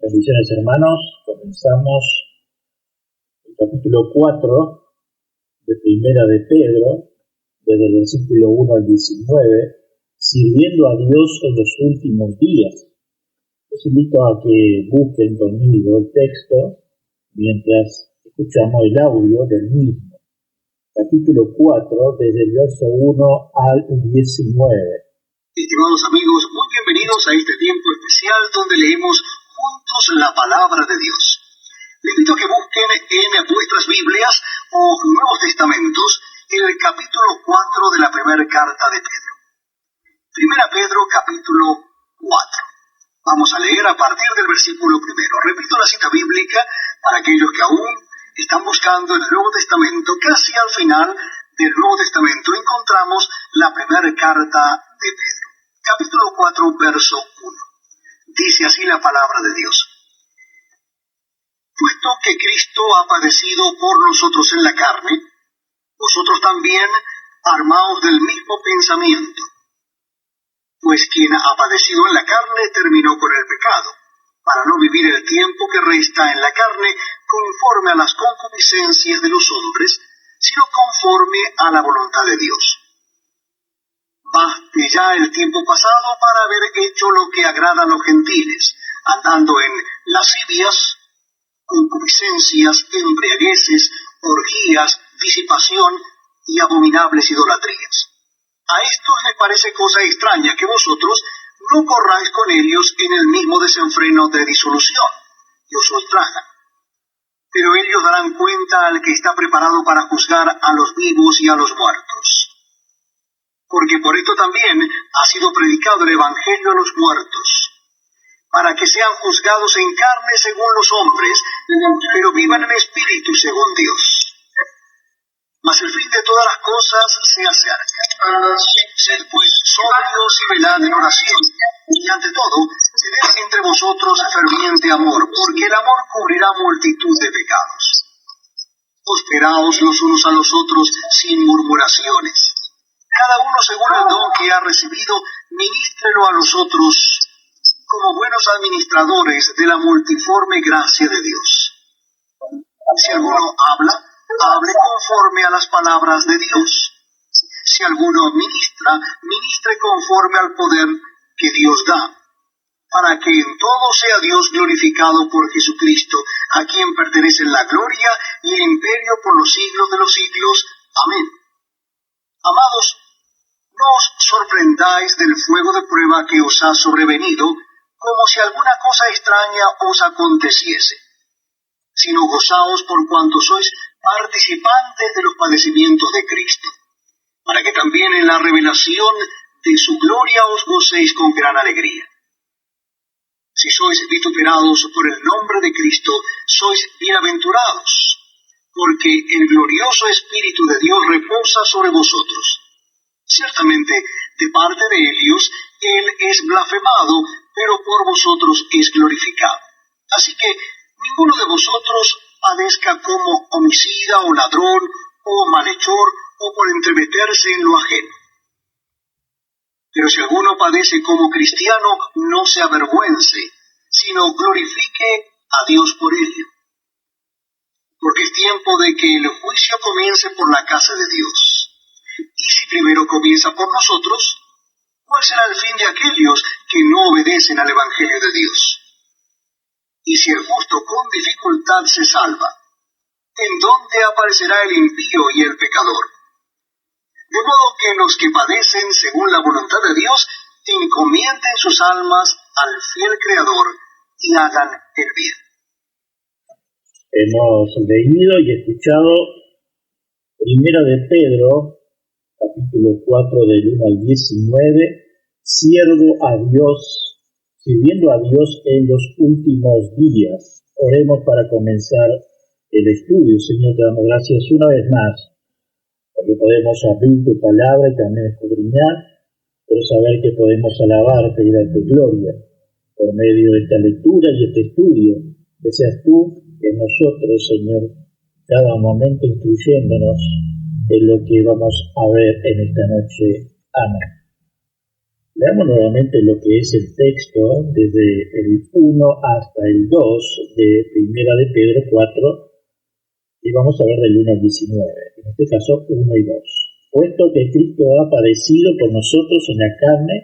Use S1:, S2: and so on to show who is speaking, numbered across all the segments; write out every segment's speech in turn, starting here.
S1: Bendiciones, hermanos. Comenzamos el capítulo 4 de Primera de Pedro, desde el versículo 1 al 19, sirviendo a Dios en los últimos días. Les invito a que busquen conmigo el texto mientras escuchamos el audio del mismo. Capítulo 4, desde el verso 1 al 19.
S2: Estimados amigos, muy bienvenidos a este tiempo especial donde leemos juntos la palabra de Dios. Les invito a que busquen en vuestras Biblias o Nuevos Testamentos el capítulo 4 de la primera carta de Pedro. Primera Pedro, capítulo 4. Vamos a leer a partir del versículo primero. Repito la cita bíblica para aquellos que aún están buscando el Nuevo Testamento. Casi al final del Nuevo Testamento encontramos la primera carta de Pedro. Capítulo 4, verso 1. Dice así la palabra de Dios. Puesto que Cristo ha padecido por nosotros en la carne, vosotros también armaos del mismo pensamiento. Pues quien ha padecido en la carne terminó con el pecado, para no vivir el tiempo que resta en la carne conforme a las concupiscencias de los hombres, sino conforme a la voluntad de Dios. Baste ya el tiempo pasado para haber hecho lo que agrada a los gentiles, andando en lascivias, concupiscencias, embriagueces, orgías, disipación y abominables idolatrías. A estos les parece cosa extraña que vosotros no corráis con ellos en el mismo desenfreno de disolución, que os ultrajan. Pero ellos darán cuenta al que está preparado para juzgar a los vivos y a los muertos. Porque por esto también ha sido predicado el Evangelio a los muertos, para que sean juzgados en carne según los hombres, pero vivan en espíritu según Dios. Mas el fin de todas las cosas se acerca. Sed pues sobrios y velad en oración, y ante todo, tened entre vosotros ferviente amor, porque el amor cubrirá multitud de pecados. Hosperaos los unos a los otros sin murmuraciones. Cada uno según el don que ha recibido, ministrelo a los otros como buenos administradores de la multiforme gracia de Dios. Si alguno habla, hable conforme a las palabras de Dios. Si alguno ministra, ministre conforme al poder que Dios da, para que en todo sea Dios glorificado por Jesucristo, a quien pertenecen la gloria y el imperio por los siglos de los siglos. Amén. Amados, no os sorprendáis del fuego de prueba que os ha sobrevenido, como si alguna cosa extraña os aconteciese, sino gozaos por cuanto sois participantes de los padecimientos de Cristo, para que también en la revelación de su gloria os gocéis con gran alegría. Si sois vituperados por el nombre de Cristo, sois bienaventurados, porque el glorioso Espíritu de Dios reposa sobre vosotros. Ciertamente, de parte de ellos, Él es blasfemado, pero por vosotros es glorificado. Así que ninguno de vosotros padezca como homicida o ladrón o malhechor o por entremeterse en lo ajeno. Pero si alguno padece como cristiano, no se avergüence, sino glorifique a Dios por ello. Porque es tiempo de que el juicio comience por la casa de Dios. Y si primero comienza por nosotros, ¿cuál será el fin de aquellos que no obedecen al Evangelio de Dios? Y si el justo con dificultad se salva, ¿en dónde aparecerá el impío y el pecador? De modo que los que padecen según la voluntad de Dios encomienden sus almas al fiel Creador y hagan el bien.
S1: Hemos leído y escuchado Primera de Pedro, capítulo 4 del 1 al 19, sirviendo a Dios en los últimos días. Oremos para comenzar el estudio. Señor, te damos gracias una vez más, porque podemos abrir tu palabra y también escudriñar, pero saber que podemos alabarte y darte gloria por medio de esta lectura y este estudio. Que seas tú en nosotros, Señor, cada momento incluyéndonos en lo que vamos a ver en esta noche. Amén. Veamos nuevamente lo que es el texto desde el 1 hasta el 2 de Primera de Pedro 4 y vamos a ver del 1 al 19, en este caso 1 y 2. Puesto que Cristo ha padecido por nosotros en la carne,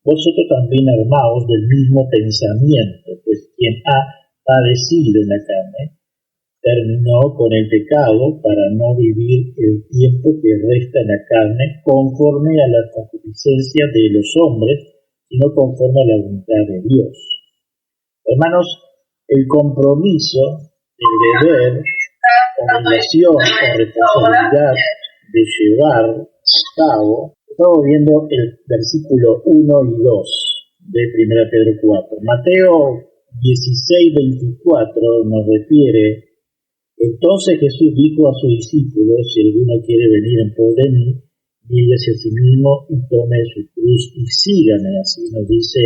S1: vosotros también armaos del mismo pensamiento, pues quien ha padecido en la carne terminó con el pecado para no vivir el tiempo que resta en la carne conforme a las concupiscencias de los hombres, sino conforme a la voluntad de Dios. Hermanos, el compromiso, el deber, obligación o responsabilidad de llevar a cabo, estamos viendo el versículo 1 y 2 de 1 Pedro 4. Mateo 16:24 nos refiere: entonces Jesús dijo a sus discípulos: si alguno quiere venir en pos de mí, niéguese a sí mismo y tome su cruz y sígame. Así nos dice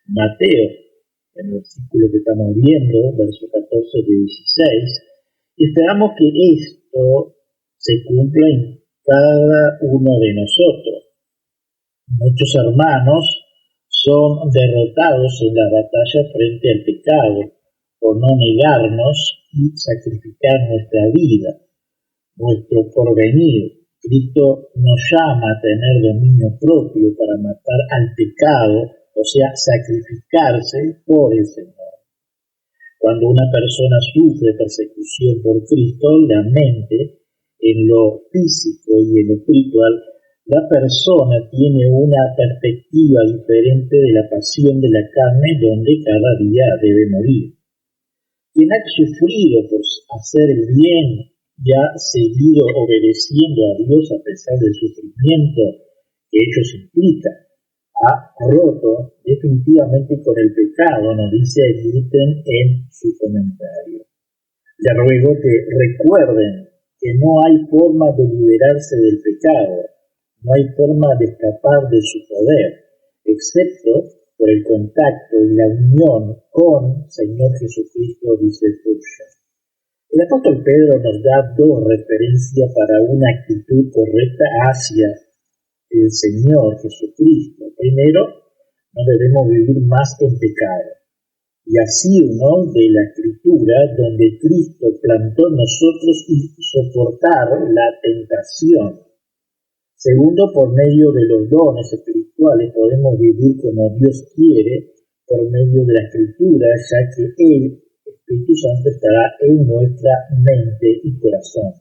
S1: Mateo, en el versículo que estamos viendo, verso 14 de 16. Y esperamos que esto se cumpla en cada uno de nosotros. Muchos hermanos son derrotados en la batalla frente al pecado por no negarnos y sacrificar nuestra vida, nuestro porvenir. Cristo nos llama a tener dominio propio para matar al pecado, o sea, sacrificarse por el Señor. Cuando una persona sufre persecución por Cristo, la mente, en lo físico y en lo espiritual, la persona tiene una perspectiva diferente de la pasión de la carne, donde cada día debe morir. Quien ha sufrido por hacer el bien y ha seguido obedeciendo a Dios a pesar del sufrimiento que ellos implican, ha roto definitivamente con el pecado, nos dice Gluten en su comentario. Les ruego que recuerden que no hay forma de liberarse del pecado, no hay forma de escapar de su poder, excepto por el contacto y la unión con Señor Jesucristo, dice Fuchs. El apóstol Pedro nos da dos referencias para una actitud correcta hacia el Señor Jesucristo. Primero, no debemos vivir más en pecado y asirnos de la Escritura, donde Cristo plantó en nosotros y soportar la tentación. Segundo, por medio de los dones espirituales podemos vivir como Dios quiere por medio de la Escritura, ya que el Espíritu Santo estará en nuestra mente y corazón.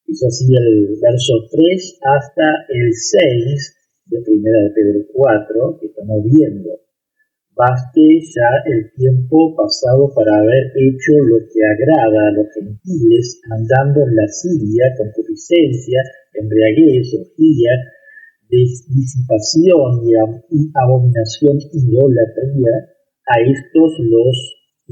S1: Es así el verso 3 hasta el 6 de 1 de Pedro 4 que estamos viendo. Baste ya el tiempo pasado para haber hecho lo que agrada a los gentiles, andando en lascivia, concupiscencia, embriaguez, orgía, disipación y abominación, idolatría. A estos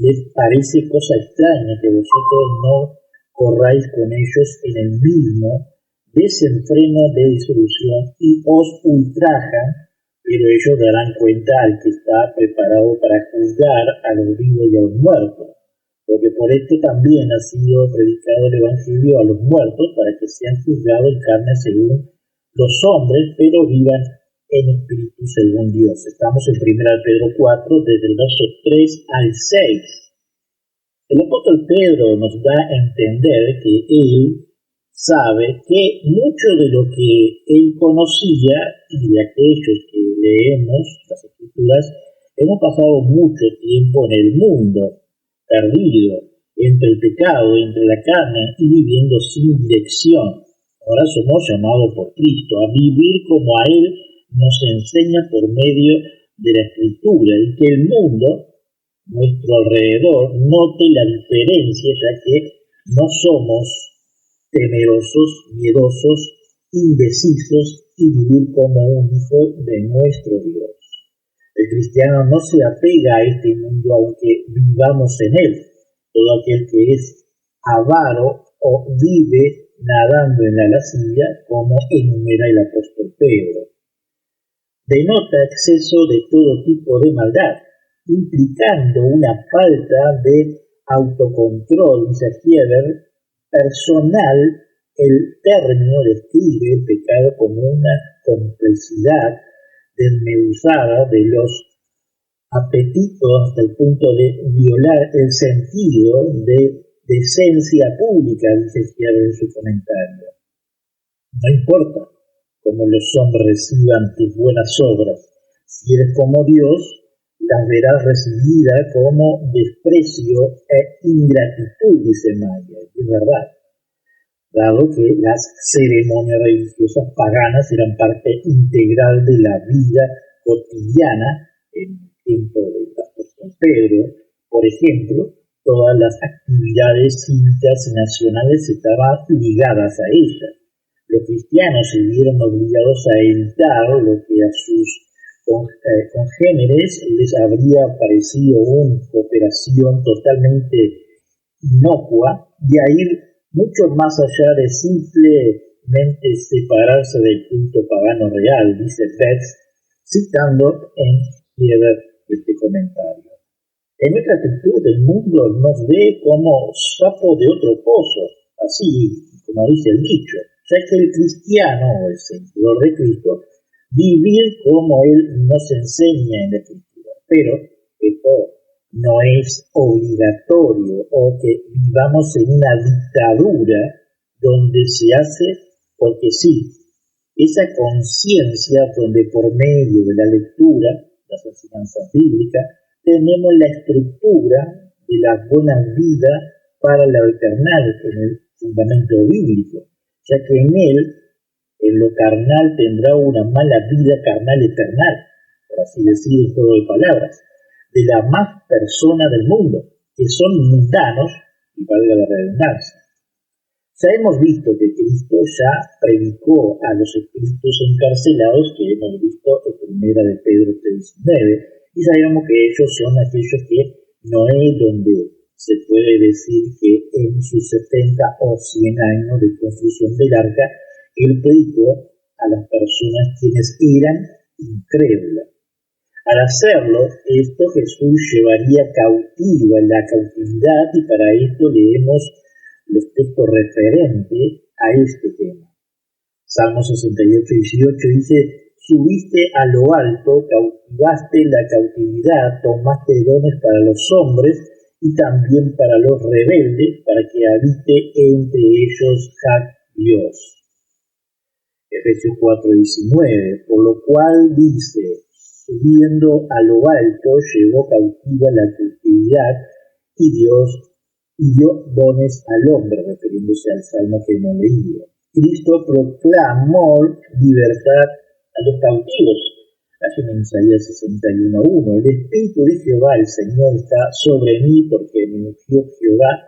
S1: les parece cosa extraña que vosotros no corráis con ellos en el mismo desenfreno de disolución y os ultrajan, pero ellos darán cuenta al que está preparado para juzgar a los vivos y a los muertos, porque por esto también ha sido predicado el Evangelio a los muertos, para que sean juzgados en carne según los hombres, pero vivan en espíritu según Dios. Estamos en 1 Pedro 4, desde el verso 3 al 6. El apóstol Pedro nos da a entender que él sabe que mucho de lo que él conocía y de aquellos que leemos las Escrituras, hemos pasado mucho tiempo en el mundo, perdido entre el pecado, entre la carne y viviendo sin dirección. Ahora somos llamados por Cristo a vivir como a Él nos enseña por medio de la Escritura, y que el mundo, nuestro alrededor, note la diferencia, ya que no somos temerosos, miedosos, indecisos y vivir como un hijo de nuestro Dios. El cristiano no se apega a este mundo aunque vivamos en él. Todo aquel que es avaro o vive nadando en la lascivia, como enumera el apóstol Pedro, denota exceso de todo tipo de maldad, implicando una falta de autocontrol, dice Heber, personal. El término describe el pecado como una complejidad desmedusada de los apetitos hasta el punto de violar el sentido de decencia pública, dice Schiaver en su comentario. No importa cómo los hombres reciban tus buenas obras, si eres como Dios, las verás recibidas como desprecio e ingratitud, dice Maya. Es verdad, dado que las ceremonias religiosas paganas eran parte integral de la vida cotidiana en el tiempo del apóstol Pedro. Por ejemplo, todas las actividades cívicas y nacionales estaban ligadas a ella. Los cristianos se vieron obligados a evitar lo que a sus congéneres les habría parecido una cooperación totalmente inocua y a ir mucho más allá de simplemente separarse del culto pagano real, dice Betz, citando en Schiaver este comentario. En nuestra actitud el mundo nos ve como sapo de otro pozo, así como dice el dicho, ya que el cristiano o el seguidor de Cristo vivir como Él nos enseña en la Escritura. Pero esto no es obligatorio o que vivamos en una dictadura donde se hace porque sí. Esa conciencia donde por medio de la lectura, las enseñanzas bíblicas, tenemos la estructura de la buena vida para la eternal en el fundamento bíblico, ya que en él, en lo carnal tendrá una mala vida carnal eternal, por así decir, en juego de palabras, de la más persona del mundo, que son mundanos, y valga la redundancia. Ya hemos visto que Cristo ya predicó a los espíritus encarcelados, que hemos visto en 1 de Pedro 3:19, y sabemos que ellos son aquellos que no es donde se puede decir que en sus 70 o 100 años de construcción del arca, Él predicó a las personas quienes eran incrédulas. Al hacerlo, esto Jesús llevaría cautiva la cautividad y para esto leemos los textos referentes a este tema. Salmo 68:18 dice: subiste a lo alto, cautivaste la cautividad, tomaste dones para los hombres y también para los rebeldes, para que habite entre ellos Dios. Efesios 4:19, por lo cual dice: subiendo a lo alto, llevó cautiva la cautividad y dio dones al hombre, refiriéndose al salmo que hemos leído. Cristo proclamó libertad a los cautivos. Allí en Isaías 61:1, el Espíritu de Jehová, el Señor, está sobre mí, porque me ungió Jehová,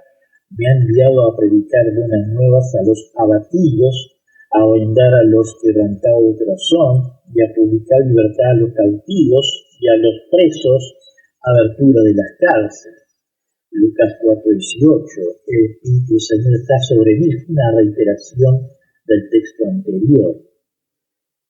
S1: me ha enviado a predicar buenas nuevas a los abatidos, a vendar a los quebrantados de corazón, y a publicar libertad a los cautivos y a los presos, abertura de las cárceles. Lucas 4:18, el Espíritu del Señor está sobre mí, una reiteración del texto anterior.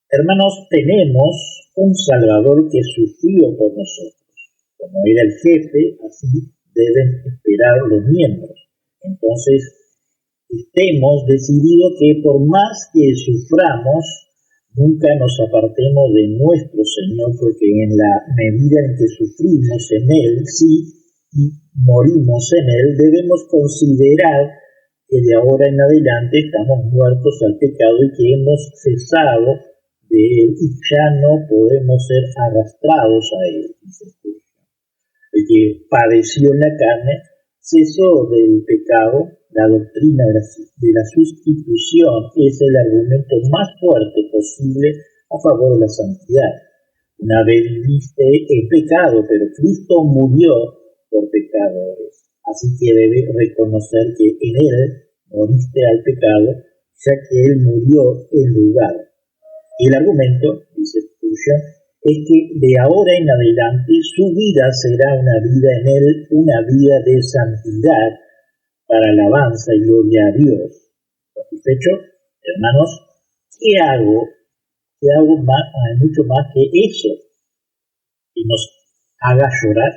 S1: Hermanos, tenemos un Salvador que sufrió por nosotros. Como era el jefe, así deben esperar los miembros. Entonces, estemos decididos que por más que suframos, nunca nos apartemos de nuestro Señor, porque en la medida en que sufrimos en Él, sí, y morimos en Él, debemos considerar que de ahora en adelante estamos muertos al pecado y que hemos cesado de Él y ya no podemos ser arrastrados a Él. El que padeció en la carne cesó del pecado. La doctrina de la sustitución es el argumento más fuerte posible a favor de la santidad. Una vez viviste el pecado, pero Cristo murió por pecadores. Así que debes reconocer que en Él moriste al pecado, ya que Él murió en lugar. El argumento, dice Spurgeon, es que de ahora en adelante su vida será una vida en Él, una vida de santidad, para alabanza y gloria a Dios. ¿Satisfecho? Hermanos, ¿qué hago? ¿Qué hago mucho más que eso? Que nos haga llorar.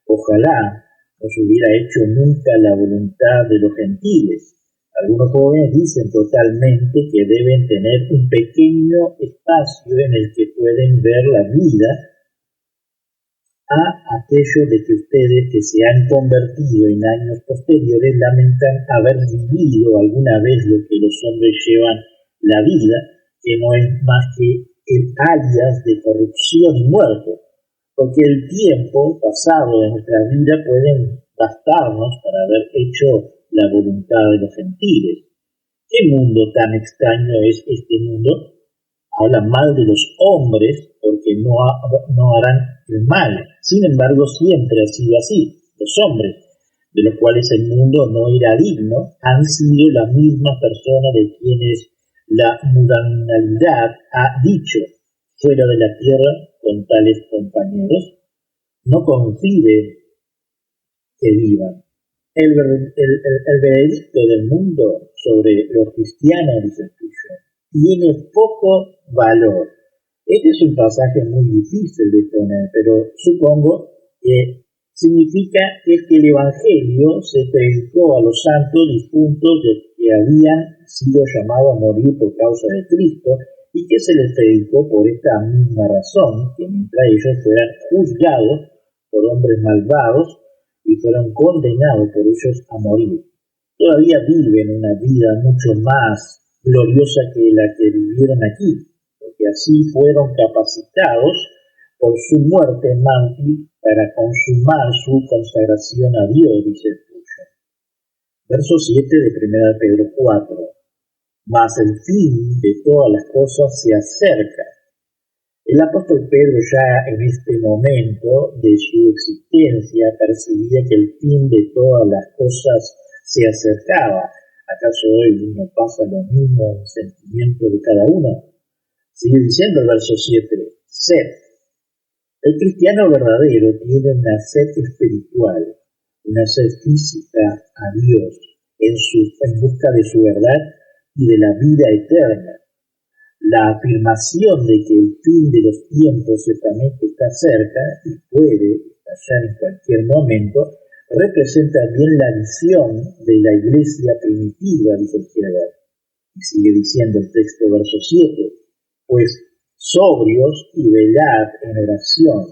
S1: Ojalá nos hubiera hecho nunca la voluntad de los gentiles. Algunos jóvenes dicen totalmente que deben tener un pequeño espacio en el que pueden ver la vida a aquello de que ustedes que se han convertido en años posteriores lamentan haber vivido alguna vez lo que los hombres llevan la vida, que no es más que el alias de corrupción y muerte, porque el tiempo pasado de nuestra vida pueden bastarnos para haber hecho la voluntad de los gentiles. ¿Qué mundo tan extraño es este mundo? Hablan mal de los hombres porque no harán el mal. Sin embargo, siempre ha sido así. Los hombres, de los cuales el mundo no era digno, han sido la misma persona de quienes la mundanalidad ha dicho: fuera de la tierra con tales compañeros, no concibe que vivan. El veredicto del mundo sobre los cristianos, dice el tuyo, tiene poco valor. Este es un pasaje muy difícil de poner, pero supongo que significa que el Evangelio se predicó a los santos difuntos que habían sido llamados a morir por causa de Cristo, y que se les predicó por esta misma razón, que mientras ellos fueran juzgados por hombres malvados y fueron condenados por ellos a morir, todavía viven una vida mucho más gloriosa que la que vivieron aquí, porque así fueron capacitados por su muerte mártir para consumar su consagración a Dios, dice el tuyo. Verso 7 de 1 Pedro 4. Mas el fin de todas las cosas se acerca. El apóstol Pedro ya en este momento de su existencia percibía que el fin de todas las cosas se acercaba. ¿Acaso hoy no pasa lo mismo en el sentimiento de cada uno? Sigue diciendo el verso 7, sed. El cristiano verdadero tiene una sed espiritual, una sed física a Dios, en busca de su verdad y de la vida eterna. La afirmación de que el fin de los tiempos ciertamente está cerca y puede estallar en cualquier momento, representa bien la visión de la iglesia primitiva, dice el Kierkegaard. Y sigue diciendo el texto, verso 7, pues sobrios y velad en oración.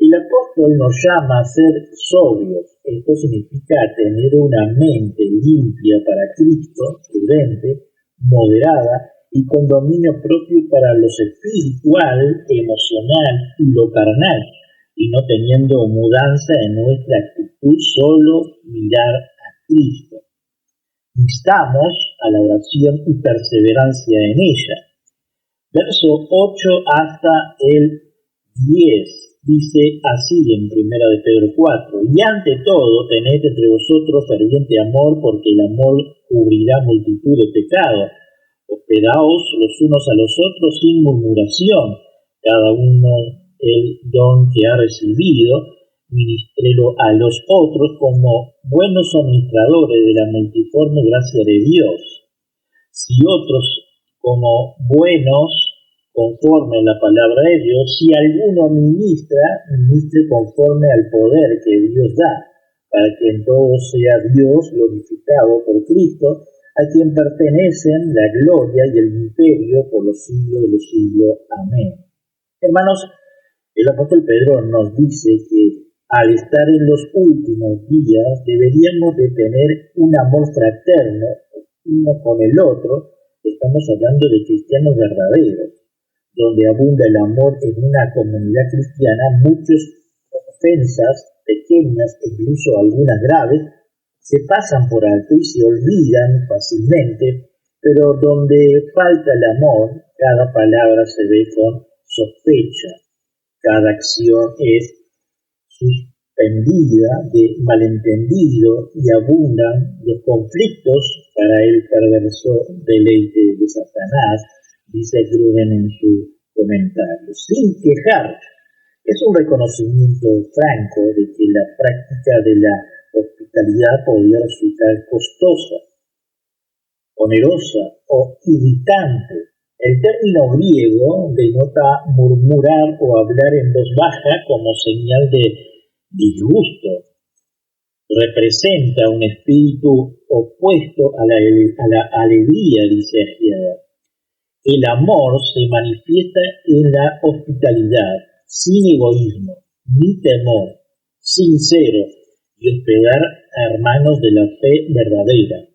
S1: El apóstol nos llama a ser sobrios. Esto significa tener una mente limpia para Cristo, prudente, moderada y con dominio propio para lo espiritual, emocional y lo carnal, y no teniendo mudanza en nuestra actitud, solo mirar a Cristo. Instamos a la oración y perseverancia en ella. Verso 8 hasta el 10. Dice así en 1 de Pedro 4, y ante todo tened entre vosotros ferviente amor, porque el amor cubrirá multitud de pecados. Hospedaos los unos a los otros sin murmuración, cada uno el don que ha recibido, ministrelo a los otros como buenos administradores de la multiforme gracia de Dios. Si otros como buenos conforme a la palabra de Dios, si alguno ministre conforme al poder que Dios da, para que en todo sea Dios glorificado por Cristo, a quien pertenecen la gloria y el imperio por los siglos de los siglos. Amén. Hermanos, el apóstol Pedro nos dice que al estar en los últimos días deberíamos de tener un amor fraterno uno con el otro. Estamos hablando de cristianos verdaderos. Donde abunda el amor en una comunidad cristiana, muchas ofensas pequeñas e incluso algunas graves se pasan por alto y se olvidan fácilmente, pero donde falta el amor, cada palabra se ve con sospecha, cada acción es suspendida de malentendido y abundan los conflictos para el perverso deleite de Satanás, dice Gruden en su comentario, sin quejar. Es un reconocimiento franco de que la práctica de la hospitalidad podría resultar costosa, onerosa o irritante. El término griego denota murmurar o hablar en voz baja como señal de disgusto. representa un espíritu opuesto a la alegría, dice Agiada. El amor se manifiesta en la hospitalidad, sin egoísmo, ni temor, sincero, y hospedar a hermanos de la fe verdadera.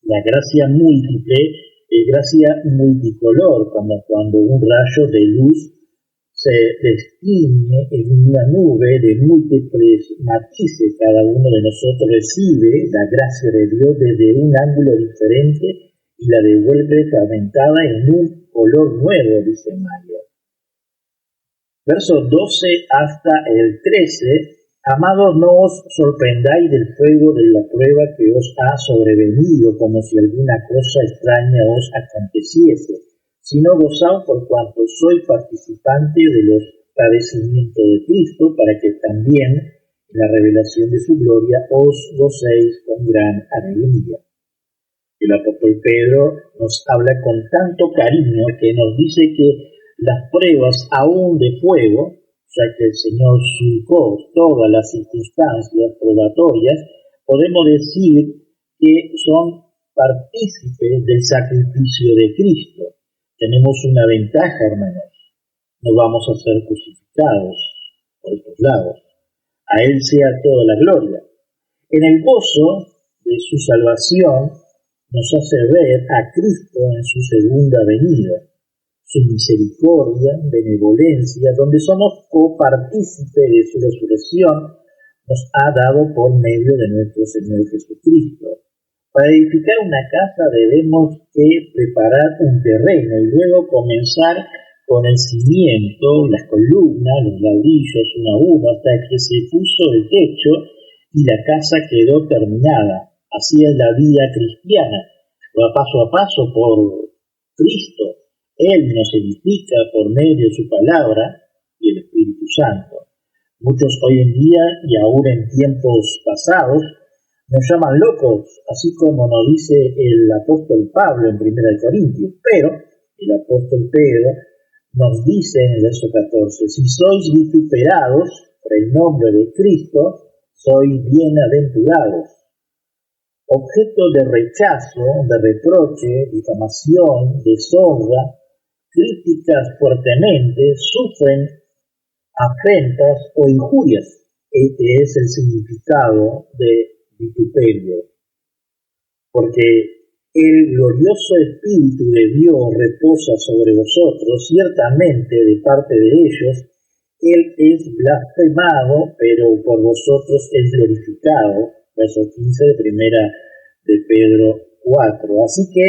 S1: La gracia múltiple es gracia multicolor, como cuando un rayo de luz se destiñe en una nube de múltiples matices. Cada uno de nosotros recibe la gracia de Dios desde un ángulo diferente y la devuelve fragmentada en un color nuevo, dice Mario. Versos 12 hasta el 13. Amados, no os sorprendáis del fuego de la prueba que os ha sobrevenido, como si alguna cosa extraña os aconteciese, sino gozaos por cuanto sois participantes de los padecimientos de Cristo, para que también en la revelación de su gloria os gocéis con gran alegría. El apóstol Pedro nos habla con tanto cariño que nos dice que las pruebas aún de fuego, ya que el Señor surcó todas las circunstancias probatorias, podemos decir que son partícipes del sacrificio de Cristo. Tenemos una ventaja, hermanos. No vamos a ser crucificados por estos lados. A Él sea toda la gloria. En el gozo de su salvación nos hace ver a Cristo en su segunda venida, su misericordia, benevolencia, donde somos copartícipes de su resurrección, nos ha dado por medio de nuestro Señor Jesucristo. Para edificar una casa debemos que preparar un terreno y luego comenzar con el cimiento, las columnas, los ladrillos, uno a uno, hasta que se puso el techo y la casa quedó terminada. Así es la vida cristiana, va paso a paso por Cristo. Él nos edifica por medio de su palabra y el Espíritu Santo. Muchos hoy en día y aún en tiempos pasados nos llaman locos, así como nos dice el apóstol Pablo en 1 Corintios, pero el apóstol Pedro nos dice en el verso 14, si sois vituperados por el nombre de Cristo, sois bienaventurados. Objeto de rechazo, de reproche, difamación, deshonra, críticas fuertemente, sufren afrentas o injurias. Este es el significado de vituperio. Porque el glorioso Espíritu de Dios reposa sobre vosotros, ciertamente de parte de ellos, Él es blasfemado, pero por vosotros es glorificado. Verso 15 de primera de Pedro 4. Así que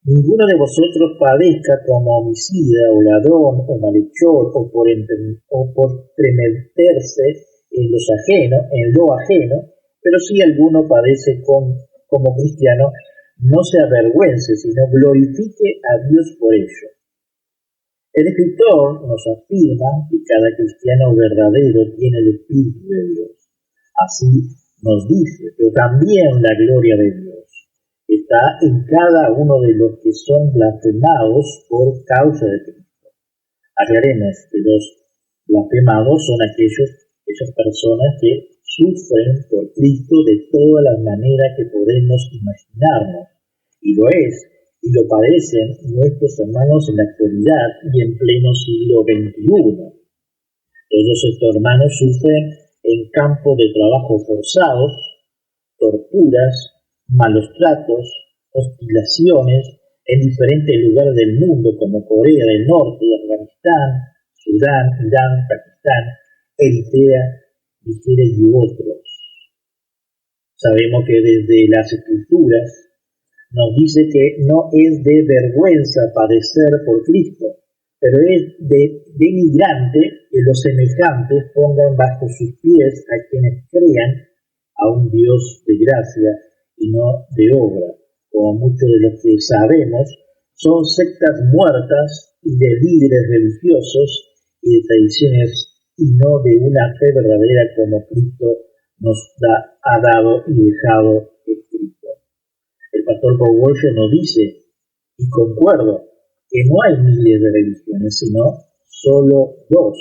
S1: ninguno de vosotros padezca como homicida o ladrón o malhechor o por tremeterse en lo ajeno, pero si alguno padece como cristiano, no se avergüence, sino glorifique a Dios por ello. El escritor nos afirma que cada cristiano verdadero tiene el Espíritu de Dios. Así nos dice, pero también la gloria de Dios está en cada uno de los que son blasfemados por causa de Cristo. Aclaremos que los blasfemados son aquellas personas que sufren por Cristo de todas las maneras que podemos imaginarnos, y lo es, y lo padecen nuestros hermanos en la actualidad y en pleno siglo XXI. Todos estos hermanos sufren en campos de trabajo forzados, torturas, malos tratos, hostigaciones en diferentes lugares del mundo como Corea del Norte, Afganistán, Sudán, Irán, Pakistán, Eritrea, Nigeria y otros. Sabemos que desde las Escrituras nos dice que no es de vergüenza padecer por Cristo, pero es de denigrante que los semejantes pongan bajo sus pies a quienes crean a un Dios de gracia y no de obra. Como muchos de los que sabemos, son sectas muertas y de líderes religiosos y de tradiciones y no de una fe verdadera como Cristo nos ha dado y dejado escrito. El pastor Paul Washer nos dice, y concuerdo, que no hay miles de religiones, sino solo dos,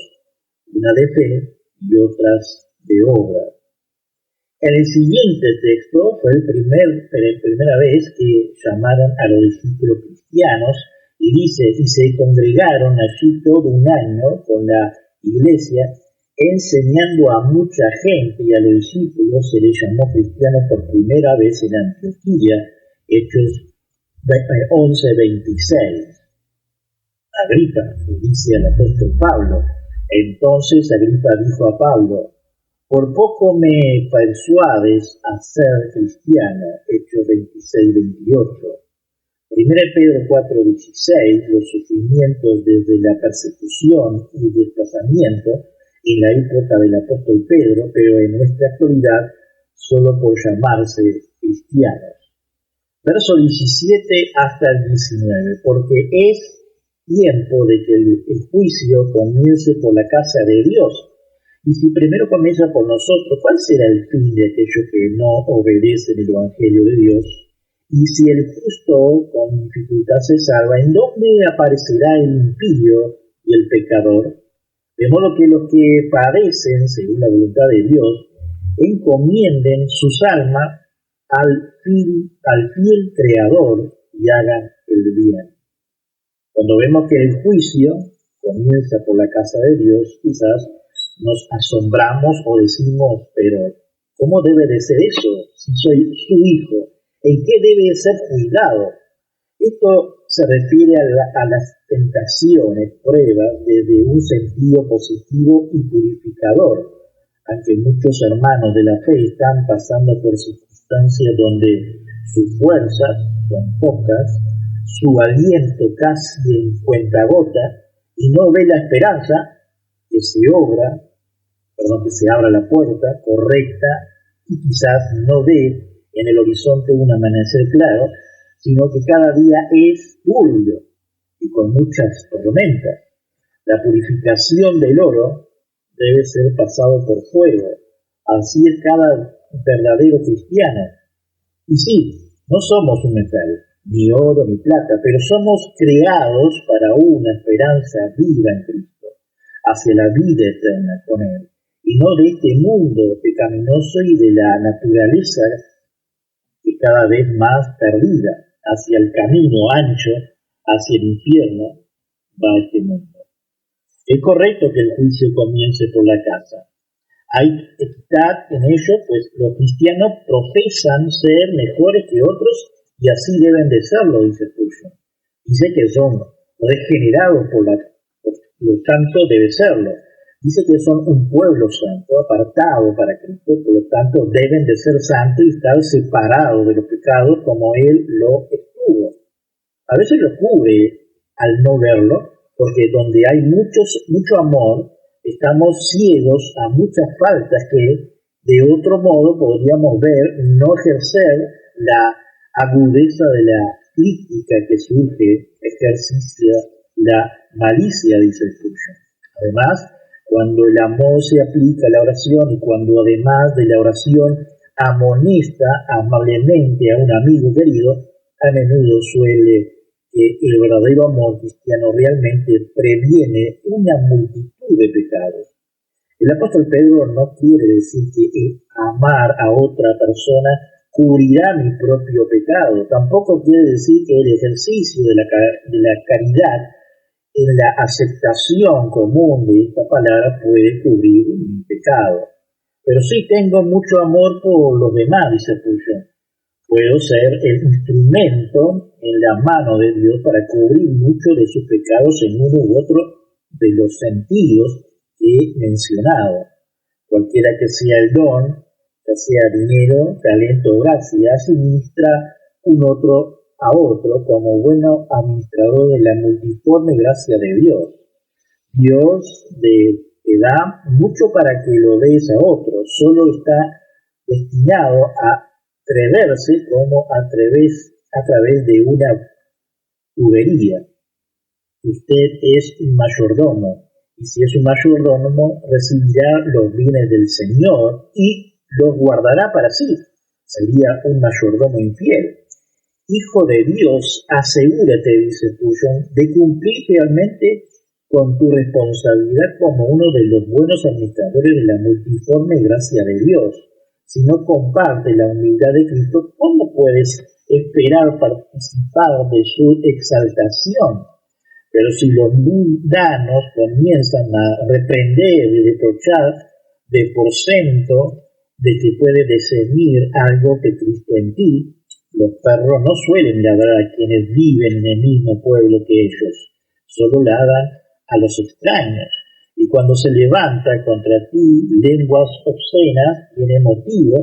S1: una de fe y otras de obra. En el siguiente texto fue la primera vez que llamaron a los discípulos cristianos y dice, y se congregaron allí todo un año con la iglesia, enseñando a mucha gente, y a los discípulos se les llamó cristianos por primera vez en Antioquía, Hechos 11:26. Agripa le dice al apóstol Pablo, entonces Agripa dijo a Pablo, por poco me persuades a ser cristiano, Hechos 26:28. 1 Pedro 4:16, los sufrimientos desde la persecución y desplazamiento en la época del apóstol Pedro, pero en nuestra actualidad solo por llamarse cristianos. Verso 17 hasta el 19, porque es tiempo de que el juicio comience por la casa de Dios. Y si primero comienza por nosotros, ¿cuál será el fin de aquellos que no obedecen el Evangelio de Dios? Y si el justo con dificultad se salva, ¿en dónde aparecerá el impío y el pecador? De modo que los que padecen, según la voluntad de Dios, encomienden sus almas al fiel Creador y hagan el bien. Cuando vemos que el juicio comienza por la casa de Dios, quizás nos asombramos o decimos, pero ¿cómo debe de ser eso si soy su hijo? ¿En qué debe ser juzgado? Esto se refiere a las tentaciones, pruebas, desde un sentido positivo y purificador, aunque muchos hermanos de la fe están pasando por circunstancias donde sus fuerzas son pocas, su aliento casi en cuentagota, y no ve la esperanza que se abra la puerta correcta, y quizás no ve en el horizonte un amanecer claro, sino que cada día es turbio y con muchas tormentas. La purificación del oro debe ser pasado por fuego. Así es cada verdadero cristiano. Y sí, no somos un metal, ni oro ni plata, pero somos creados para una esperanza viva en Cristo, hacia la vida eterna con Él, y no de este mundo pecaminoso y de la naturaleza que cada vez más perdida, hacia el camino ancho, hacia el infierno, va este mundo. Es correcto que el juicio comience por la casa. Hay equidad en ello, pues los cristianos profesan ser mejores que otros y así deben de serlo, dice Spurgeon. Dice que son regenerados por lo tanto debe serlo. Dice que son un pueblo santo, apartado para Cristo, por lo tanto deben de ser santos y estar separados de los pecados como Él lo estuvo. A veces lo cubre al no verlo, porque donde hay mucho amor, estamos ciegos a muchas faltas que de otro modo podríamos ver, no ejercer la agudeza de la crítica que surge, ejercicia la malicia, dice Spurgeon. Además, cuando el amor se aplica a la oración y cuando además de la oración amonesta amablemente a un amigo querido, a menudo suele que el verdadero amor cristiano realmente previene una multitud de pecados. El apóstol Pedro no quiere decir que el amar a otra persona cubrirá mi propio pecado. Tampoco quiere decir que el ejercicio de la caridad en la aceptación común de esta palabra puede cubrir mi pecado. Pero sí tengo mucho amor por los demás, dice Spurgeon. Puedo ser el instrumento en la mano de Dios para cubrir muchos de sus pecados en uno u otro de los sentidos que he mencionado. Cualquiera que sea el don, ya sea dinero, talento o gracia, administra un otro a otro como bueno administrador de la multiforme gracia de Dios. Dios te da mucho para que lo des a otro, solo está destinado a atreverse como a través de una tubería. Usted es un mayordomo, y si es un mayordomo recibirá los bienes del Señor y los guardará para sí. Sería un mayordomo infiel. Hijo de Dios, asegúrate, dice Spurgeon, de cumplir realmente con tu responsabilidad como uno de los buenos administradores de la multiforme gracia de Dios. si no compartes la humildad de Cristo, ¿cómo puedes esperar participar de su exaltación? Pero si los mundanos comienzan a reprender y reprochar de porcento de que puede discernir algo que Cristo en ti, los perros no suelen ladrar a quienes viven en el mismo pueblo que ellos, solo ladran a los extraños. Y cuando se levanta contra ti lenguas obscenas, tiene motivo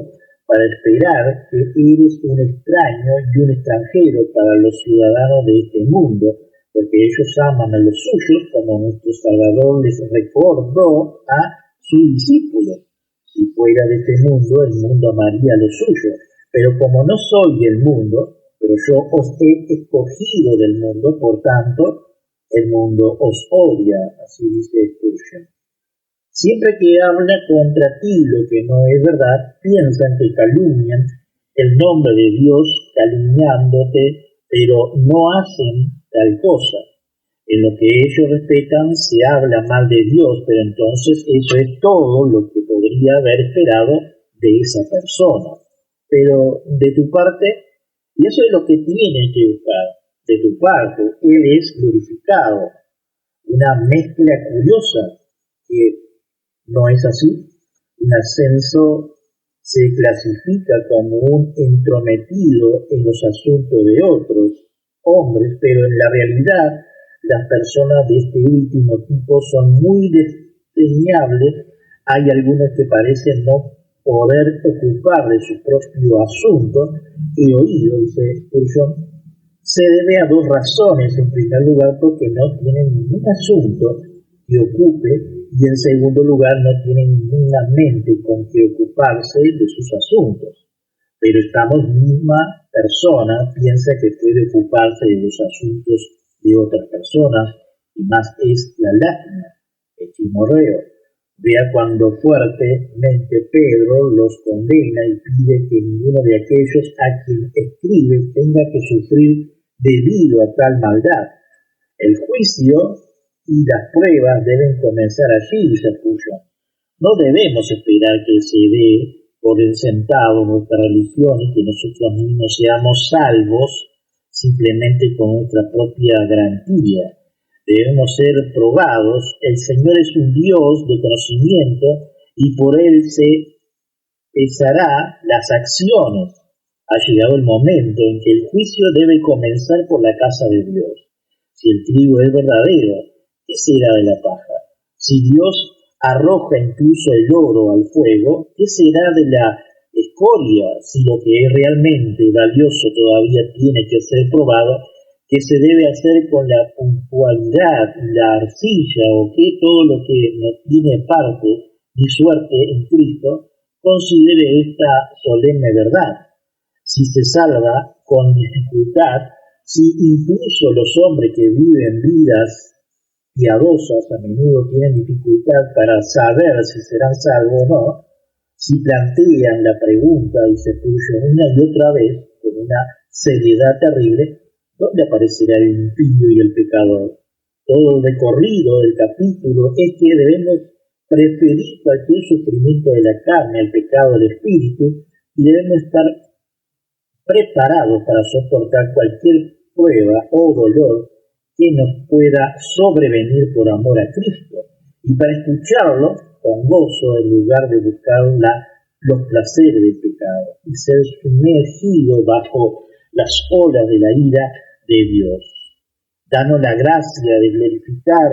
S1: para esperar que eres un extraño y un extranjero para los ciudadanos de este mundo, porque ellos aman a los suyos, como nuestro Salvador les recordó a sus discípulos. Si fuera de este mundo, el mundo amaría a los suyos. Pero como no soy del mundo, pero yo os he escogido del mundo, por tanto, el mundo os odia, así dice Spurgeon. Siempre que habla contra ti lo que no es verdad, piensan que calumnian el nombre de Dios calumniándote, pero no hacen tal cosa. En lo que ellos respetan se habla mal de Dios, pero entonces eso es todo lo que podría haber esperado de esa persona. Pero de tu parte, y eso es lo que tienes que buscar, de tu parte, Él es glorificado. Una mezcla curiosa que no es así. Un ascenso se clasifica como un entrometido en los asuntos de otros hombres, pero en la realidad las personas de este último tipo son muy desdeñables. Hay algunos que parecen no poder ocupar de su propio asunto. He oído, dice Spurgeon, se debe a dos razones. En primer lugar, porque no tienen ningún asunto que ocupe, y en segundo lugar, no tienen ninguna mente con que ocuparse de sus asuntos. Pero esta misma persona piensa que puede ocuparse de los asuntos de otras personas, y más es la lástima, el chismorreo. Vea cuando fuertemente Pedro los condena y pide que ninguno de aquellos a quien escribe tenga que sufrir debido a tal maldad. El juicio y las pruebas deben comenzar allí, dice Spurgeon. No debemos esperar que se dé por el sentado nuestra religión y que nosotros mismos seamos salvos simplemente con nuestra propia garantía. Debemos ser probados. El Señor es un Dios de conocimiento y por Él se pesará las acciones. Ha llegado el momento en que el juicio debe comenzar por la casa de Dios. Si el trigo es verdadero, ¿qué será de la paja? Si Dios arroja incluso el oro al fuego, ¿qué será de la escoria? Si lo que es realmente valioso todavía tiene que ser probado, ¿qué se debe hacer con la puntualidad, la arcilla, o que todo lo que no tiene parte ni suerte en Cristo? Considere esta solemne verdad. Si se salva con dificultad, si incluso los hombres que viven vidas piadosas a menudo tienen dificultad para saber si serán salvos o no, si plantean la pregunta y se puso una y otra vez con una seriedad terrible, ¿dónde aparecerá el impío y el pecador? Todo el recorrido del capítulo es que debemos preferir cualquier sufrimiento de la carne al pecado del espíritu y debemos estar preparados para soportar cualquier prueba o dolor que nos pueda sobrevenir por amor a Cristo, y para escucharlo con gozo en lugar de buscar los placeres del pecado y ser sumergido bajo las olas de la ira de Dios. Danos la gracia de glorificar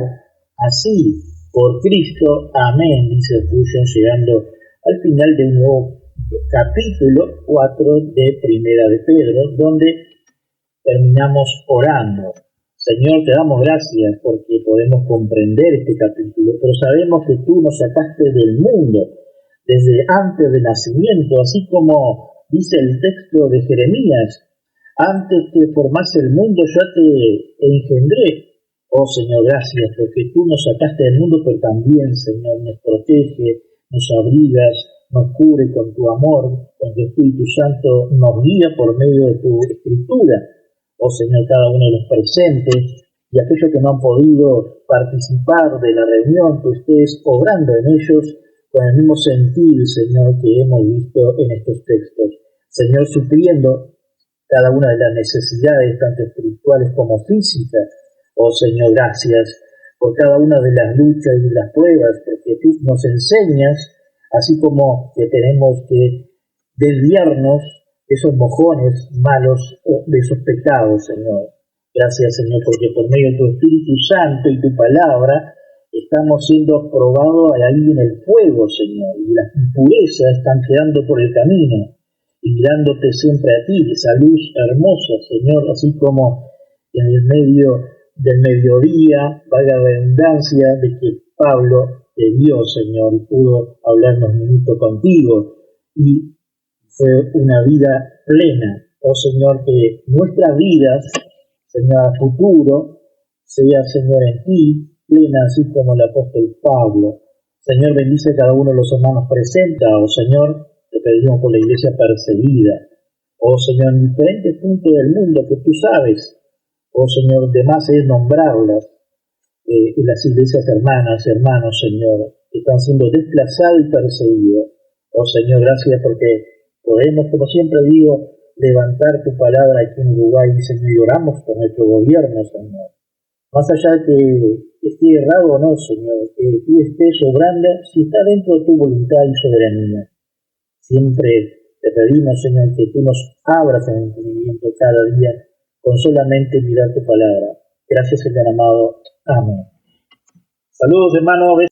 S1: así por Cristo. Amén, dice Spurgeon, llegando al final de un nuevo capítulo 4 de Primera de Pedro, donde terminamos orando. Señor, te damos gracias porque podemos comprender este capítulo, pero sabemos que tú nos sacaste del mundo desde antes del nacimiento, así como dice el texto de Jeremías: antes que formase el mundo yo te engendré. Oh Señor, gracias porque tú nos sacaste del mundo, pero también, Señor, nos protege, nos abrigas, nos cubre con tu amor, con tu Espíritu Santo, nos guía por medio de tu Escritura. Oh Señor, cada uno de los presentes y aquellos que no han podido participar de la reunión, tú estés obrando en ellos con el mismo sentir, Señor, que hemos visto en estos textos. Señor, supliendo cada una de las necesidades, tanto espirituales como físicas. Oh Señor, gracias por cada una de las luchas y las pruebas, porque tú nos enseñas, así como que tenemos que desviarnos de esos mojones malos, de esos pecados, Señor. Gracias, Señor, porque por medio de tu Espíritu Santo y tu palabra estamos siendo probados ahí en el fuego, Señor, y las impurezas están quedando por el camino y mirándote siempre a ti, esa luz hermosa, Señor, así como en el medio del mediodía, valga la redundancia, de que Pablo te vio, Señor, y pudo hablar unos minutos contigo, y fue una vida plena. Oh Señor, que nuestras vidas, Señor, a futuro, sea, Señor, en ti, plena, así como el apóstol Pablo. Señor, bendice a cada uno de los hermanos presentes. Oh Señor, te pedimos por la iglesia perseguida. Oh Señor, en diferentes puntos del mundo que tú sabes. Oh Señor, de más es nombrarlas, en las iglesias hermanas, hermanos, Señor, que están siendo desplazados y perseguidos. Oh Señor, gracias porque podemos, como siempre digo, levantar tu palabra aquí en Uruguay, Señor, y oramos por nuestro gobierno, Señor. Más allá de que esté errado o no, Señor, que tú estés obrando, si está dentro de tu voluntad y soberanía. Siempre te pedimos, Señor, que tú nos abras el entendimiento cada día con solamente mirar tu palabra. Gracias, Señor amado. Amén. Saludos, hermanos.